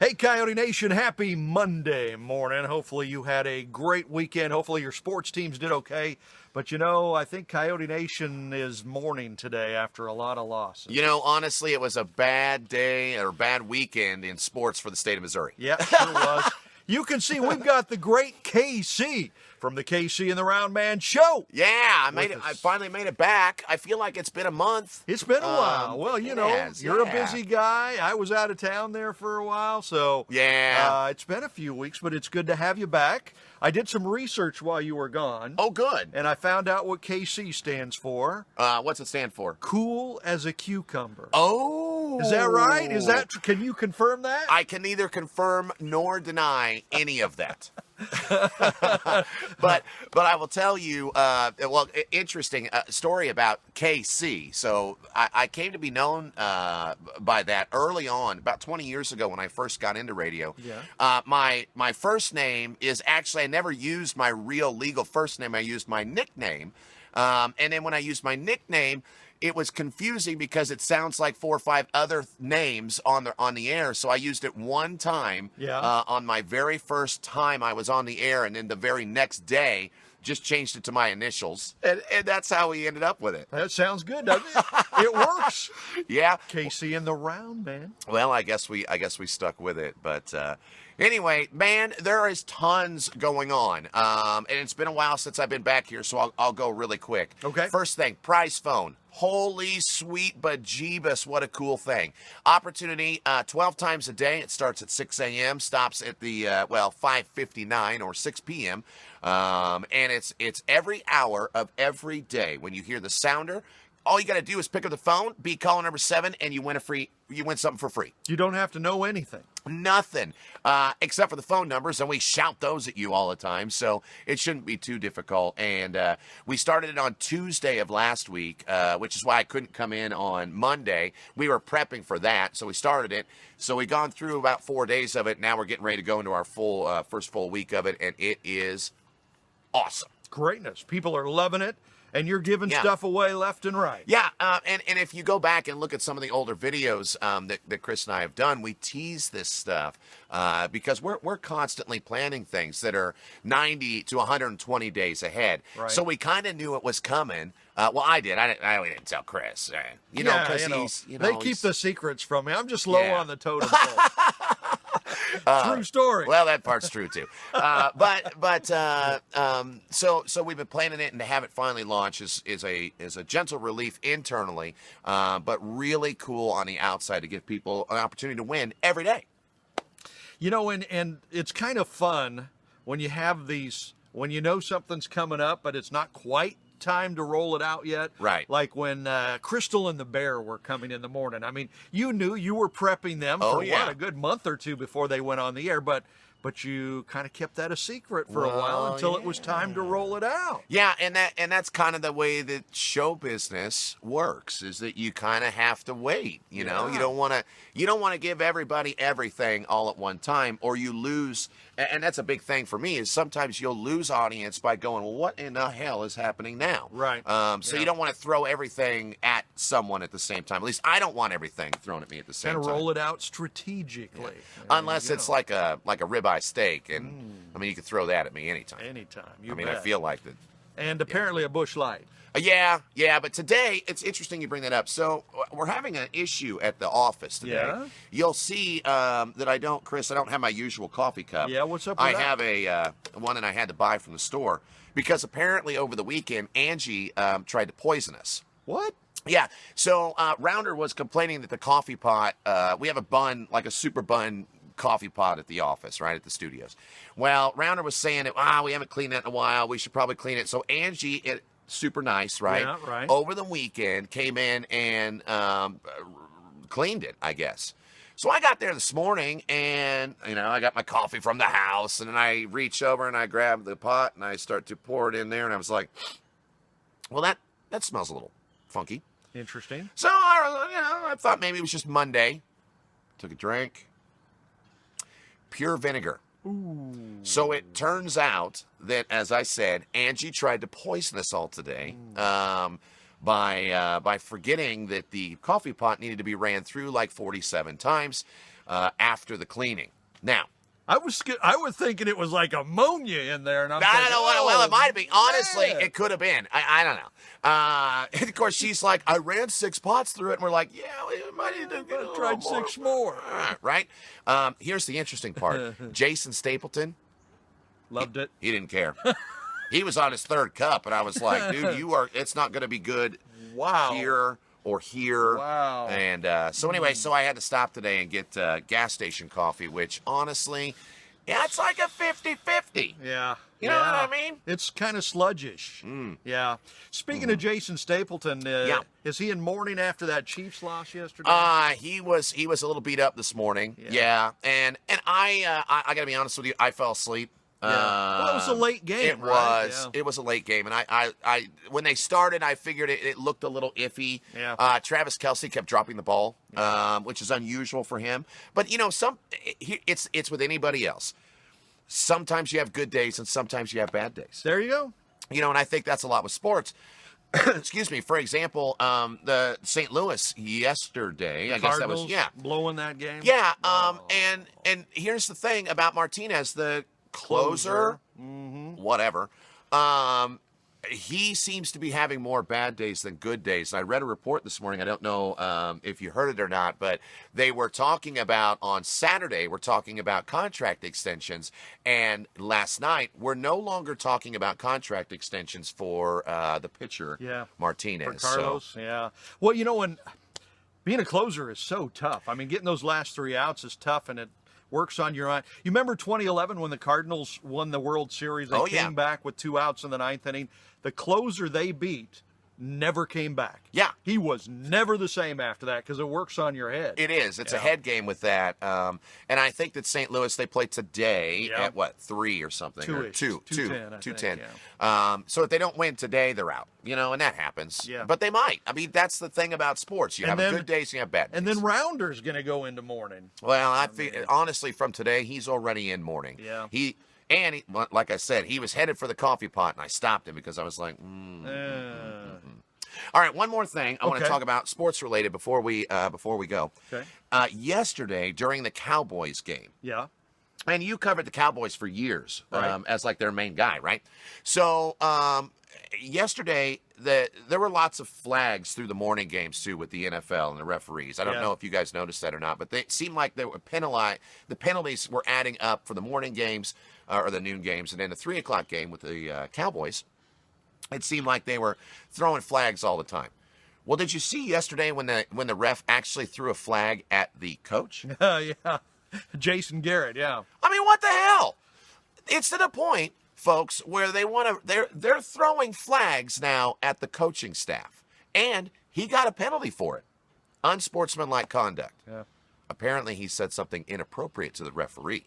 Hey, Coyote Nation, happy Monday morning. Hopefully you had a great weekend. Hopefully your sports teams did okay. But, I think Coyote Nation is mourning today after a lot of losses. Honestly, it was a bad day or bad weekend in sports for the state of Missouri. Yeah, sure was. You can see we've got the great KC from the KC and the Roundman show. Yeah, I finally made it back. I feel like it's been a month. It's been a while. Well, you're a busy guy. I was out of town there for a while, so yeah, it's been a few weeks, but it's good to have you back. I did some research while you were gone. Oh, good. And I found out what KC stands for. What's it stand for? Cool as a cucumber. Oh. Is that right? Can you confirm that? I can neither confirm nor deny any of that. but I will tell you, interesting story about KC. So I came to be known by that early on, about 20 years ago when I first got into radio. Yeah. My first name is actually, I never used my real legal first name. I used my nickname. And then when I used my nickname, it was confusing because it sounds like 4 or 5 other names on the air. So I used it one time on my very first time I was on the air, and then the very next day just changed it to my initials, and that's how we ended up with it. That sounds good, doesn't it? It works. Yeah. KC and the Roundman. Well, I guess we stuck with it, but anyway, man, there is tons going on, and it's been a while since I've been back here, so I'll go really quick. Okay. First thing, prize phone. Holy sweet bejeebus, what a cool thing. Opportunity 12 times a day. It starts at 6 a.m., stops at the 5:59 or 6 p.m. And it's every hour of every day. When you hear the sounder, all you got to do is pick up the phone, be caller number 7, and you win something for free. You don't have to know anything. Nothing, except for the phone numbers, and we shout those at you all the time, so it shouldn't be too difficult. And we started it on Tuesday of last week, which is why I couldn't come in on Monday. We were prepping for that, so we started it. So we've gone through about 4 days of it. Now we're getting ready to go into our first full week of it, and it is awesome. Greatness. People are loving it. And you're giving stuff away left and right. Yeah, and if you go back and look at some of the older videos that Chris and I have done, we tease this stuff because we're constantly planning things that are 90 to 120 days ahead. Right. So we kind of knew it was coming. Well, I did. I didn't tell Chris. Because they keep the secrets from me. I'm just low on the totem pole. True story. Well, that part's true too. So we've been planning it, and to have it finally launch is a gentle relief internally, but really cool on the outside to give people an opportunity to win every day. And it's kind of fun when you have these, when you know something's coming up, but it's not quite time to roll it out yet. Right. Like when Crystal and the Bear were coming in the morning. I mean, you knew you were prepping them for a good month or two before they went on the air, but you kind of kept that a secret for a while until it was time to roll it out. Yeah, and that's kind of the way that show business works, is that you kind of have to wait. You know, you don't want to give everybody everything all at one time, or you lose. And that's a big thing for me, is sometimes you'll lose audience by going, well, what in the hell is happening now? Right. So you don't want to throw everything at someone at the same time. At least I don't want everything thrown at me at the same time. And roll it out strategically. Yeah. Unless it's like a ribeye steak, and I mean, you can throw that at me anytime. Anytime. I feel like that. And apparently a Busch Light. Yeah, but today, it's interesting you bring that up. So we're having an issue at the office today. Yeah? You'll see that Chris, I don't have my usual coffee cup. Yeah, what's up with that? I have a one that I had to buy from the store, because apparently over the weekend, Angie tried to poison us. What? Yeah, so Rounder was complaining that the coffee pot, we have a bun, like a super bun coffee pot at the office, right, at the studios. Well, Rounder was saying that, we haven't cleaned that in a while, we should probably clean it. So Angie, super nice, right? Yeah, right. Over the weekend, came in and cleaned it, I guess. So I got there this morning, and, I got my coffee from the house, and then I reach over and I grab the pot, and I start to pour it in there, and I was like, well, that smells a little funky. Interesting. So, I thought maybe it was just Monday. Took a drink. Pure vinegar. Ooh. So it turns out that, as I said, Angie tried to poison us all today by forgetting that the coffee pot needed to be ran through like 47 times after the cleaning. Now, I was thinking it was like ammonia in there, and I'm thinking, I don't know what. Well, it might have been. Honestly, man. it could have been. I don't know. And of course, she's like, I ran 6 pots through it, and we're like, yeah, we might need to get a tried 6 more. Right? Here's the interesting part. Jason Stapleton Loved it. He didn't care. He was on his 3rd cup, and I was like, dude, it's not going to be good. Wow. Here or here. Wow. And so anyway, so I had to stop today and get gas station coffee, which honestly, yeah, it's like a 50-50. Yeah. You know what I mean? It's kind of sludgish. Yeah. Speaking of Jason Stapleton, is he in mourning after that Chiefs loss yesterday? He was a little beat up this morning. Yeah. And I got to be honest with you, I fell asleep. Well, it was a late game. It was. Yeah. It was a late game, and I when they started, I figured it looked a little iffy. Yeah. Travis Kelce kept dropping the ball, which is unusual for him. But you know, it's with anybody else. Sometimes you have good days, and sometimes you have bad days. There you go. You know, and I think that's a lot with sports. Excuse me. For example, the St. Louis yesterday, I guess that was blowing that game. Yeah. And here's the thing about Martinez, the closer, whatever. He seems to be having more bad days than good days. I read a report this morning. I don't know if you heard it or not, but they were talking about on Saturday, we're talking about contract extensions. And last night, we're no longer talking about contract extensions for the pitcher, Martinez. For Carlos, yeah. Well, you know, when being a closer is so tough. I mean, getting those last 3 outs is tough, and it works on your mind. You remember 2011 when the Cardinals won the World Series? They came back with 2 outs in the 9th inning. The closer they beat never came back. Yeah. He was never the same after that because it works on your head. It is. It's a head game with that. And I think that St. Louis, they play today at what, 3 or something? 2:10. So if they don't win today, they're out. You know, and that happens. Yeah. But they might. I mean, that's the thing about sports. You have good days, you have bad days. And then Rounder's going to go into mourning. Well, I think honestly, from today, he's already in mourning. Yeah. And like I said, he was headed for the coffee pot, and I stopped him because I was like, All right, one more thing I want to talk about sports related before we go. Okay. Yesterday during the Cowboys game. Yeah. And you covered the Cowboys for years, right, as like their main guy, right? So yesterday there were lots of flags through the morning games too with the NFL and the referees. I don't know if you guys noticed that or not, but they seemed like they were the penalties were adding up for the morning games or the noon games, and then the 3 o'clock game with the Cowboys. It seemed like they were throwing flags all the time. Well, did you see yesterday when the ref actually threw a flag at the coach? Yeah. Jason Garrett, yeah. I mean, what the hell? It's to the point, folks, where they're throwing flags now at the coaching staff. And he got a penalty for it. Unsportsmanlike conduct. Yeah. Apparently he said something inappropriate to the referee.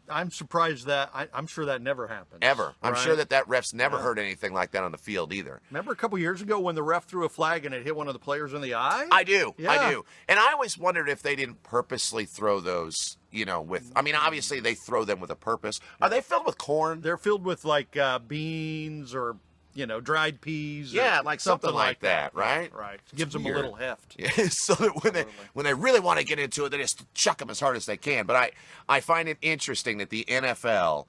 I'm surprised that I'm sure that never happens. Ever. I'm sure that ref's never heard anything like that on the field either. Remember a couple years ago when the ref threw a flag and it hit one of the players in the eye? I do. Yeah. I do. And I always wondered if they didn't purposely throw those, obviously they throw them with a purpose. Are they filled with corn? They're filled with like beans or dried peas. Yeah, like something like that, right? Right. Gives them a little heft. Yeah, so that when they really want to get into it, they just chuck them as hard as they can. But I find it interesting that the NFL,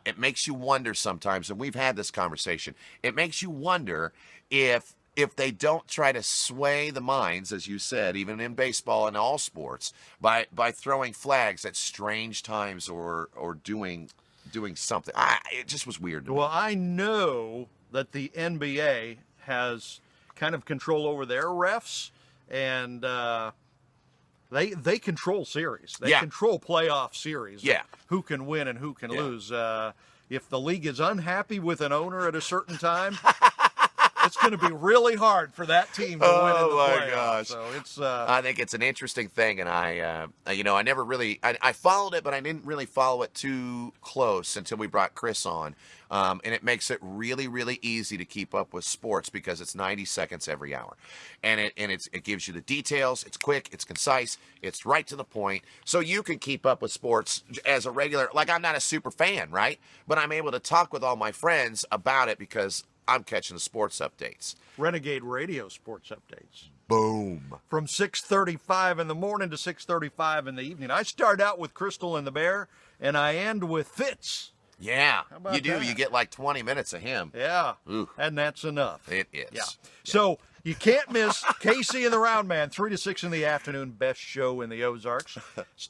it makes you wonder sometimes, and we've had this conversation, it makes you wonder if they don't try to sway the minds, as you said, even in baseball and all sports, by throwing flags at strange times or doing something. It just was weird to me. Well, I know that the NBA has kind of control over their refs, and they control series. They control playoff series. Yeah. Who can win and who can lose. If the league is unhappy with an owner at a certain time, it's going to be really hard for that team to win in the playoffs. Gosh. So it's. I think it's an interesting thing, and I never really I followed it, but I didn't really follow it too close until we brought Chris on. And it makes it really, really easy to keep up with sports because it's 90 seconds every hour, and it gives you the details. It's quick, it's concise, it's right to the point, so you can keep up with sports as a regular. Like, I'm not a super fan, right? But I'm able to talk with all my friends about it because I'm catching the sports updates. Renegade Radio sports updates. Boom. From 6:35 in the morning to 6:35 in the evening. I start out with Crystal and the Bear, and I end with Fitz. Yeah, about you do. that? You get like 20 minutes of him. Yeah, Ooh. and that's enough. It is. Yeah. So you can't miss Casey and the Roundman, 3 to 6 in the afternoon, best show in the Ozarks.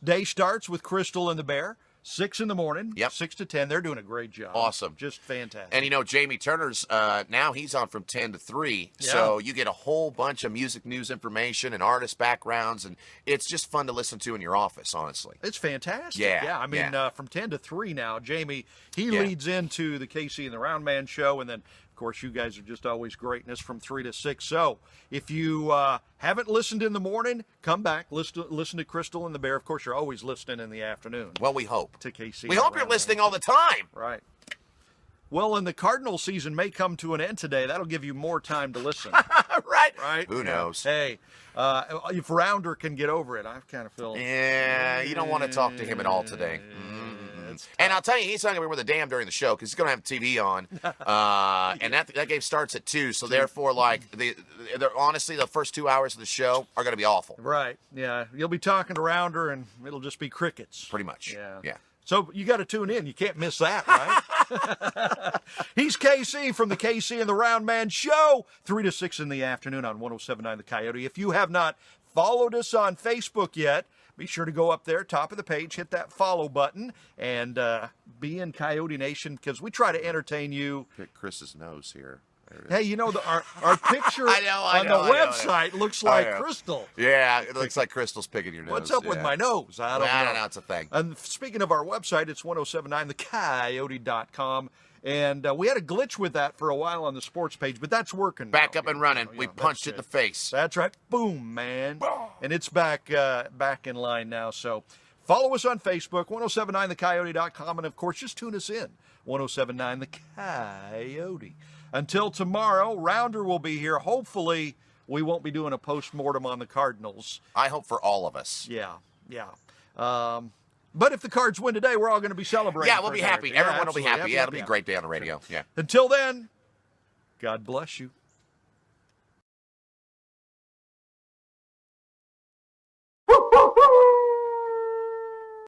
Day starts with Crystal and the Bear, 6 in the morning, Yep. 6 to 10. They're doing a great job. Awesome. Just fantastic. And you know, Jamie Turner's now he's on from 10 to 3. Yeah. So you get a whole bunch of music news information and artist backgrounds, and it's just fun to listen to in your office, honestly. It's fantastic. Yeah, I mean, yeah. from 10 to 3 now, Jamie, he Yeah. leads into the Casey and the Roundman show, and then, of course, you guys are just always greatness from 3 to 6. So if you haven't listened in the morning, come back, listen to Crystal and the Bear. Of course, you're always listening in the afternoon Well, we hope. to Casey. We and the hope you're Roundman. listening all the time. Right. Well, and the Cardinal season may come to an end today. That'll give you more time to listen. Right? Right? Who knows? Hey, if Rounder can get over it, I kind of feel. Yeah, you don't want to talk to him at all today. And I'll tell you, he's not going to be worth a damn during the show because he's going to have TV on. And that game starts at 2. So, therefore, like, honestly, the first 2 hours of the show are going to be awful. Right. Yeah. You'll be talking to Rounder, and it'll just be crickets. Pretty much. Yeah. So you got to tune in. You can't miss that, right? He's KC from the KC and the Roundman Show, 3 to 6 in the afternoon on 107.9 The Coyote. If you have not followed us on Facebook yet, be sure to go up there, top of the page, hit that follow button, and be in Coyote Nation because we try to entertain you. Pick Chris's nose here. Hey, you know, our picture I on know, the website looks like Crystal. Yeah, it looks like Crystal's picking your nose. What's up with my nose? I don't know. It's a thing. And speaking of our website, it's 1079thecoyote.com. And we had a glitch with that for a while on the sports page, but that's working. Back now. up and running. Yeah, We that's punched it in the face. That's right. Boom, man. And it's back in line now. So follow us on Facebook, 1079thecoyote.com. And, of course, just tune us in, 1079 The Coyote. Until tomorrow, Rounder will be here. Hopefully, we won't be doing a post-mortem on the Cardinals. I hope for all of us. Yeah. But if the Cards win today, we're all going to be celebrating. Yeah, we'll be happy. Yeah, Everyone will be absolutely. happy. Yeah, it'll be a great day on the radio. Yeah. Until then, God bless you.